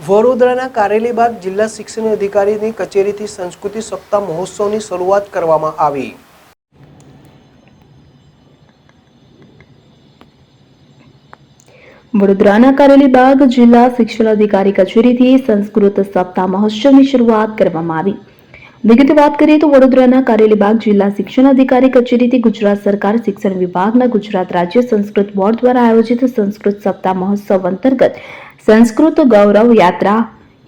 વડોદરાના કારેલીબાગ જિલ્લા શિક્ષણ અધિકારીની કચેરીથી સંસ્કૃતિ સપ્તાહ મહોત્સવની શરૂઆત કરવામાં આવી। વડોદરાના કારેલીબાગ જિલ્લા શિક્ષણ અધિકારી કચેરીથી સંસ્કૃત સપ્તાહ મહોત્સવની શરૂઆત કરવામાં આવી। વિગતે વાત કરીએ તો વડોદરાના કારેલીબાગ જિલ્લા શિક્ષણ અધિકારી કચેરીથી ગુજરાત સરકાર શિક્ષણ વિભાગના ગુજરાત રાજ્ય સંસ્કૃત બોર્ડ દ્વારા આયોજિત સંસ્કૃત સપ્તાહ મહોત્સવ અંતર્ગત સંસ્કૃત ગૌરવ યાત્રા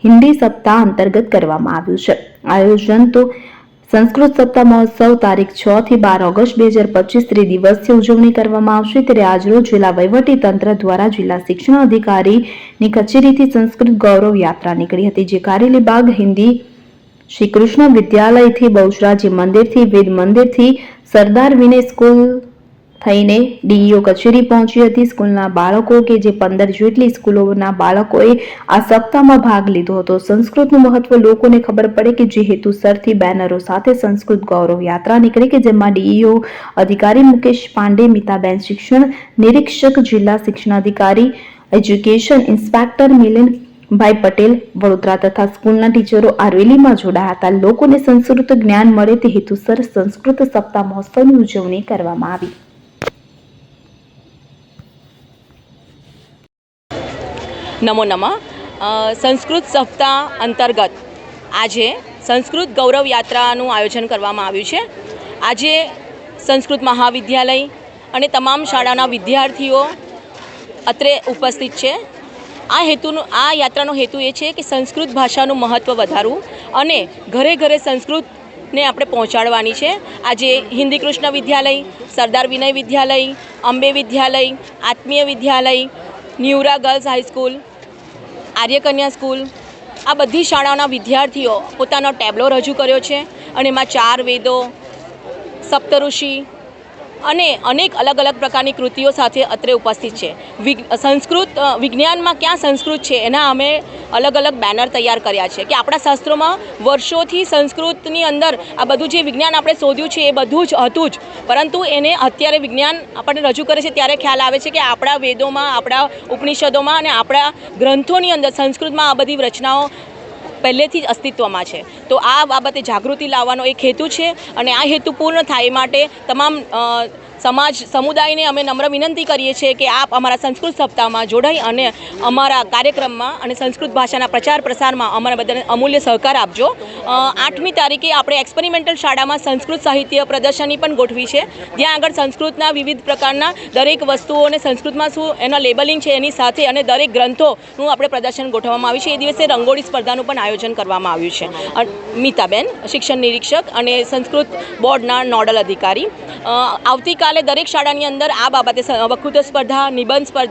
હિન્દી સપ્તાહ અંતર્ગત કરવામાં આવ્યું છે। આયોજન તો સંસ્કૃત સપ્તાહ મહોત્સવ તારીખ 6 થી 12 ઓગસ્ટ 2025 ત્રિદિવસીય ઉજવણી કરવામાં આવશે। ત્યારે આજરોજ જિલ્લા વહીવટી તંત્ર દ્વારા જિલ્લા શિક્ષણ અધિકારીની કચેરીથી સંસ્કૃત ગૌરવ યાત્રા નીકળી હતી, જે કારેલીબાગ હિન્દી શ્રી કૃષ્ણ વિદ્યાલયથી બહુચરાજી મંદિરથી વેદ મંદિરથી સરદાર વિનય સ્કૂલ થઈને ડીઈઓ કચેરી પહોંચી હતી। સ્કૂલના બાળકો કે જે 15 જેટલી સ્કૂલોના બાળકોએ આ સપ્તાહમાં ભાગ લીધો હતો। સંસ્કૃતનું મહત્વ લોકોને ખબર પડે કે જે હેતુસરથી બેનરો સાથે સંસ્કૃત ગૌરવ યાત્રા નીકળી કે જેમાં ડીઈઓ અધિકારી મુકેશ પાંડે, મિતાબેન શિક્ષણ નિરીક્ષક, જિલ્લા શિક્ષણ અધિકારી, એજ્યુકેશન ઇન્સ્પેક્ટર મિલિંદભાઈ પટેલ વડોદરા તથા સ્કૂલના ટીચરો આ રેલીમાં જોડાયા હતા। લોકોને સંસ્કૃત જ્ઞાન મળે તે હેતુસર સંસ્કૃત સપ્તાહ મહોત્સવની ઉજવણી કરવામાં આવી। નમો નમઃ। સંસ્કૃત સપ્તાહ અંતર્ગત આજે સંસ્કૃત ગૌરવ યાત્રાનું આયોજન કરવામાં આવ્યું છે। આજે સંસ્કૃત મહાવિદ્યાલય અને તમામ શાળાના વિદ્યાર્થીઓ અત્રે ઉપસ્થિત છે। આ યાત્રાનો હેતુ એ છે કે સંસ્કૃત ભાષાનું મહત્ત્વ વધારવું અને ઘરે ઘરે સંસ્કૃતને આપણે પહોંચાડવાની છે। આજે હિન્દી કૃષ્ણ વિદ્યાલય, સરદાર વિનય વિદ્યાલય, અંબે વિદ્યાલય, આત્મીય વિદ્યાલય, ન્યુરા ગર્લ્સ હાઈસ્કૂલ, આર્યકન્યા સ્કૂલ, આ બધી શાળાના વિદ્યાર્થીઓ પોતાનો ટેબ્લો રજૂ કર્યો છે અને એમાં 4 વેદો, સપ્તઋષિ અને અનેક અલગ અલગ પ્રકારની કૃતિઓ સાથે અત્રે ઉપસ્થિત છે। સંસ્કૃત વિજ્ઞાનમાં ક્યાં સંસ્કૃત છે એના અમે અલગ અલગ બેનર તૈયાર કર્યા છે કે આપણા શાસ્ત્રોમાં વર્ષોથી સંસ્કૃતની અંદર આ બધું જે વિજ્ઞાન આપણે શોધ્યું છે એ બધું જ હતું જ, પરંતુ એને અત્યારે વિજ્ઞાન આપણને રજૂ કરે છે ત્યારે ખ્યાલ આવે છે કે આપણા વેદોમાં, આપણા ઉપનિષદોમાં અને આપણા ગ્રંથોની અંદર સંસ્કૃતમાં આ બધી રચનાઓ પહેલેથી જ અસ્તિત્વમાં છે। તો આ બાબતે જાગૃતિ લાવવાનો એક હેતુ છે અને આ હેતુ પૂર્ણ થાય એ માટે તમામ સમાજ સમુદાયને અમે નમ્ર વિનંતી કરીએ છીએ કે આપ અમારા સંસ્કૃત સપ્તાહમાં જોડાઈ અને અમારા કાર્યક્રમમાં અને સંસ્કૃત ભાષાના પ્રચાર પ્રસારમાં અમારા બધાને અમૂલ્ય સહકાર આપજો। 8મી તારીખે આપણે એક્સપેરિમેન્ટલ શાળામાં સંસ્કૃત સાહિત્ય પ્રદર્શની પણ ગોઠવી છે, જ્યાં આગળ સંસ્કૃતના વિવિધ પ્રકારના દરેક વસ્તુઓને સંસ્કૃતમાં શું એના લેબલિંગ છે એની સાથે અને દરેક ગ્રંથોનું આપણે પ્રદર્શન ગોઠવવામાં આવ્યું છે। એ દિવસે રંગોળી સ્પર્ધાનું પણ આયોજન કરવામાં આવ્યું છે। મિતાબેન શિક્ષણ નિરીક્ષક અને સંસ્કૃત બોર્ડના નોડલ અધિકારી। આવતીકાલે દરેક શાળાની અંદર આ બાબતે વક્તૃત્વ સ્પર્ધા, નિબંધ સ્પર્ધા